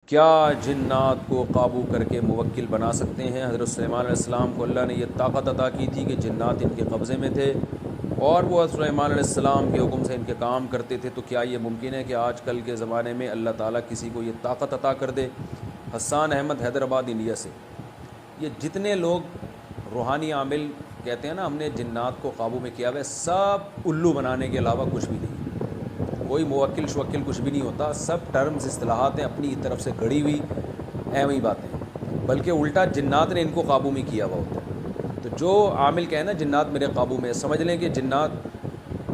کیا جنات کو قابو کر کے موکل بنا سکتے ہیں؟ حضرت سلیمان علیہ السلام کو اللہ نے یہ طاقت عطا کی تھی کہ جنات ان کے قبضے میں تھے اور وہ حضرت سلیمان علیہ السلام کے حکم سے ان کے کام کرتے تھے. تو کیا یہ ممکن ہے کہ آج کل کے زمانے میں اللہ تعالیٰ کسی کو یہ طاقت عطا کر دے؟ حسان احمد حیدرآباد انڈیا سے. یہ جتنے لوگ روحانی عامل کہتے ہیں نا ہم نے جنات کو قابو میں کیا ہوا ہے، سب الو بنانے کے علاوہ کچھ بھی نہیں. کوئی موکل شوکل کچھ بھی نہیں ہوتا، سب ٹرمز اصطلاحات ہیں اپنی طرف سے گڑی ہوئی ایویں باتیں، بلکہ الٹا جنات نے ان کو قابو میں کیا ہوا ہوتا ہے. تو جو عامل کہے نا جنات میرے قابو میں، سمجھ لیں کہ جنات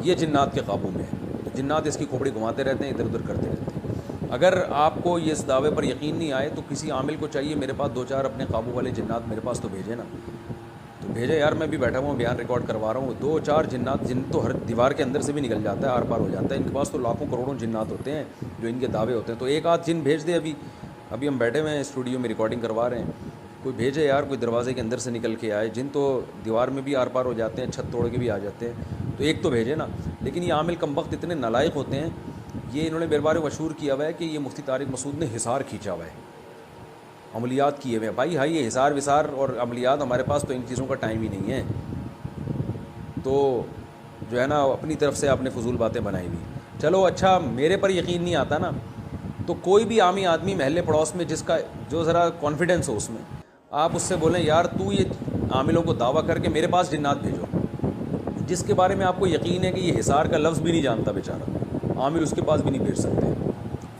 یہ جنات کے قابو میں ہے. تو جنات اس کی کھوپڑی گھماتے رہتے ہیں، ادھر ادھر کرتے رہتے ہیں. اگر آپ کو یہ اس دعوے پر یقین نہیں آئے تو کسی عامل کو چاہیے میرے پاس 2-4 اپنے قابو والے جنات میرے پاس تو بھیجے نا. تو بھیجے یار، میں بھی بیٹھا ہوا ہوں بیان ریکارڈ کروا رہا ہوں. 2-4 جنات جن تو ہر دیوار کے اندر سے بھی نکل جاتا ہے، آر پار ہو جاتا ہے. ان کے پاس تو لاکھوں کروڑوں جنات ہوتے ہیں جو ان کے دعوے ہوتے ہیں. تو ایک آدھ جن بھیج دے. ابھی ہم بیٹھے ہوئے ہیں اسٹوڈیو میں ریکارڈنگ کروا رہے ہیں، کوئی بھیجے یار، کوئی دروازے کے اندر سے نکل کے آئے. جن تو دیوار میں بھی آر پار ہو جاتے ہیں، چھت توڑ کے بھی آ جاتے ہیں. تو ایک تو بھیجے نا. لیکن یہ عامل کم وقت اتنے نالائق ہوتے ہیں. یہ انہوں نے میرے بارے مشہور کیا ہوا ہے کہ یہ مفتی طارق مسعود نے حصار کھینچا ہوا ہے، عملیات کیے ہوئے ہیں. بھائی ہائی یہ حصار وصار اور عملیات ہمارے پاس تو ان چیزوں کا ٹائم ہی نہیں ہے. تو جو ہے نا اپنی طرف سے آپ نے فضول باتیں بنائی ہوئی. چلو اچھا، میرے پر یقین نہیں آتا نا، تو کوئی بھی عامی آدمی محلے پڑوس میں جس کا جو ذرا کانفیڈنس ہو اس میں، آپ اس سے بولیں یار تو یہ عاملوں کو دعویٰ کر کے میرے پاس جنات بھیجو. جس کے بارے میں آپ کو یقین ہے کہ یہ حصار کا لفظ بھی نہیں جانتا بیچارہ، عامل اس کے پاس بھی نہیں بھیج سکتے.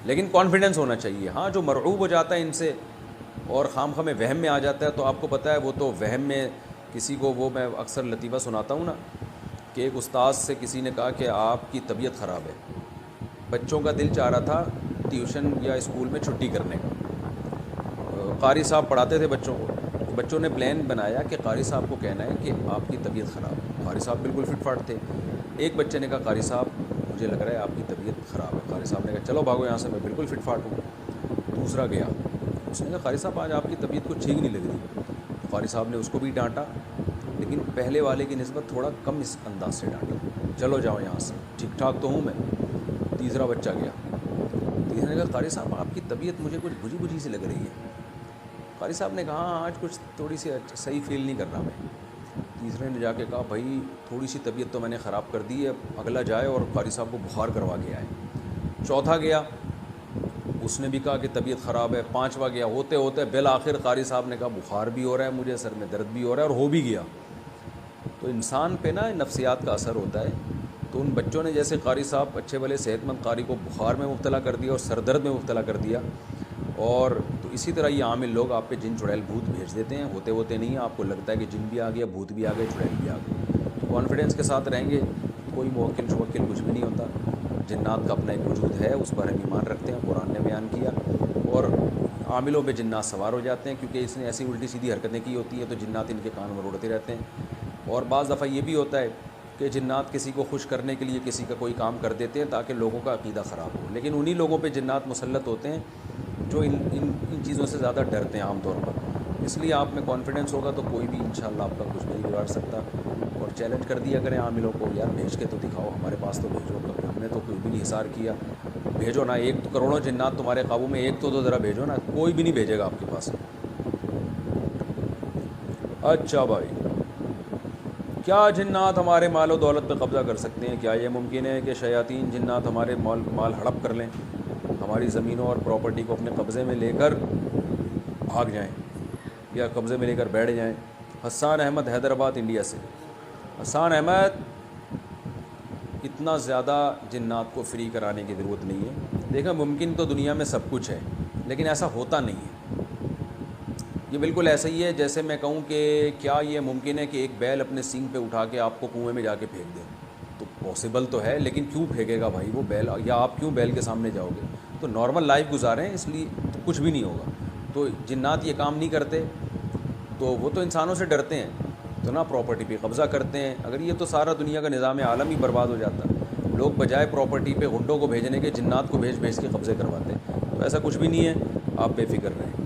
لیکن کانفیڈنس ہونا چاہیے. ہاں جو مرعوب ہو جاتا ہے ان سے اور خام خواہ میں وہم میں آ جاتا ہے، تو آپ کو پتہ ہے وہ تو وہم میں کسی کو، وہ میں اکثر لطیفہ سناتا ہوں نا کہ ایک استاد سے کسی نے کہا کہ آپ کی طبیعت خراب ہے. بچوں کا دل چاہ رہا تھا ٹیوشن یا اسکول میں چھٹی کرنے کا. قاری صاحب پڑھاتے تھے بچوں کو. بچوں نے پلان بنایا کہ قاری صاحب کو کہنا ہے کہ آپ کی طبیعت خراب ہے. قاری صاحب بالکل فٹ فاٹ تھے. ایک بچے نے کہا قاری صاحب مجھے لگ رہا ہے آپ کی طبیعت خراب ہے. قاری صاحب نے کہا چلو بھاگو یہاں سے، میں بالکل فٹ فاٹ ہوں. دوسرا گیا، اس نے کہا قاری صاحب آج آپ کی طبیعت کچھ ٹھیک نہیں لگ رہی. تو قاری صاحب نے اس کو بھی ڈانٹا، لیکن پہلے والے کی نسبت تھوڑا کم اس انداز سے ڈانٹا. چلو جاؤ یہاں سے، ٹھیک ٹھاک تو ہوں میں. تیسرا بچہ گیا، تیسرے نے کہا قاری صاحب آپ کی طبیعت مجھے کچھ بجھی بجھی سی لگ رہی ہے. قاری صاحب نے کہا ہاں آج کچھ تھوڑی سی صحیح فیل نہیں کر رہا میں. تیسرے نے جا کے کہا بھائی تھوڑی سی طبیعت تو میں نے خراب کر دی ہے، اگلا جائے اور قاری صاحب کو بخار کروا کے آئے. چوتھا گیا، اس نے بھی کہا کہ طبیعت خراب ہے. پانچواں گیا، ہوتے ہوتے بالآخر قاری صاحب نے کہا بخار بھی ہو رہا ہے مجھے، سر میں درد بھی ہو رہا ہے اور ہو بھی گیا. تو انسان پہ نا نفسیات کا اثر ہوتا ہے. تو ان بچوں نے جیسے قاری صاحب اچھے بھلے صحت مند قاری کو بخار میں مبتلا کر دیا اور سر درد میں مبتلا کر دیا. اور تو اسی طرح یہ عامل لوگ آپ پہ جن چڑیل بھوت بھیج دیتے ہیں. ہوتے ہوتے نہیں، آپ کو لگتا ہے کہ جن بھی آ گیا، بھوت بھی آ گئے، چڑیل بھی آ گئے. تو کانفیڈنس کے ساتھ رہیں گے، کوئی موکل شوکل کچھ بھی نہیں ہوتا. جنات کا اپنا ایک وجود ہے، اس پر ہم ایمان رکھتے ہیں، قرآن نے بیان کیا. اور عاملوں پہ جنات سوار ہو جاتے ہیں کیونکہ اس نے ایسی الٹی سیدھی حرکتیں کی ہوتی ہیں، تو جنات ان کے کان میں اڑتے رہتے ہیں. اور بعض دفعہ یہ بھی ہوتا ہے کہ جنات کسی کو خوش کرنے کے لیے کسی کا کوئی کام کر دیتے ہیں تاکہ لوگوں کا عقیدہ خراب ہو. لیکن انہی لوگوں پہ جنات مسلط ہوتے ہیں جو ان چیزوں سے زیادہ ڈرتے ہیں عام طور پر. اس لیے آپ میں کانفیڈنس ہوگا تو کوئی بھی انشاءاللہ آپ کا کچھ نہیں بگاڑ سکتا. اور چیلنج کر دیا کریں عاملوں کو، یار بھیج کے تو دکھاؤ، ہمارے پاس تو بھیجو. ہم نے تو کوئی بھی نہیں حصار کیا، بھیجو نا. ایک تو کروڑوں جنات تمہارے قابو میں، ایک تو ذرا بھیجو نا. کوئی بھی نہیں بھیجے گا آپ کے پاس. اچھا بھائی، کیا جنات ہمارے مال و دولت پہ قبضہ کر سکتے ہیں؟ کیا یہ ممکن ہے کہ شیاطین جنات ہمارے مال ہڑپ کر لیں، ہماری زمینوں اور پراپرٹی کو اپنے قبضے میں لے کر بھاگ جائیں یا قبضے میں لے کر بیٹھ جائیں؟ حسان احمد حیدرآباد انڈیا سے. حسان احمد، اتنا زیادہ جنات کو فری کرانے کی ضرورت نہیں ہے. دیکھیں ممکن تو دنیا میں سب کچھ ہے، لیکن ایسا ہوتا نہیں ہے. یہ بالکل ایسا ہی ہے جیسے میں کہوں کہ کیا یہ ممکن ہے کہ ایک بیل اپنے سینگ پہ اٹھا کے آپ کو کنویں میں جا کے پھینک دے؟ تو پاسبل تو ہے، لیکن کیوں پھینکے گا بھائی وہ بیل؟ یا آپ کیوں بیل کے سامنے جاؤ گے؟ تو نارمل لائف گزاریں، اس لیے تو کچھ بھی نہیں ہوگا. تو جنات یہ کام نہیں کرتے، تو وہ تو انسانوں سے ڈرتے ہیں تو نا پراپرٹی پہ قبضہ کرتے ہیں. اگر یہ تو سارا دنیا کا نظام عالم ہی برباد ہو جاتا. لوگ بجائے پراپرٹی پہ غنڈوں کو بھیجنے کے جنات کو بھیج کے قبضے کرواتے ہیں. تو ایسا کچھ بھی نہیں ہے، آپ بے فکر رہیں.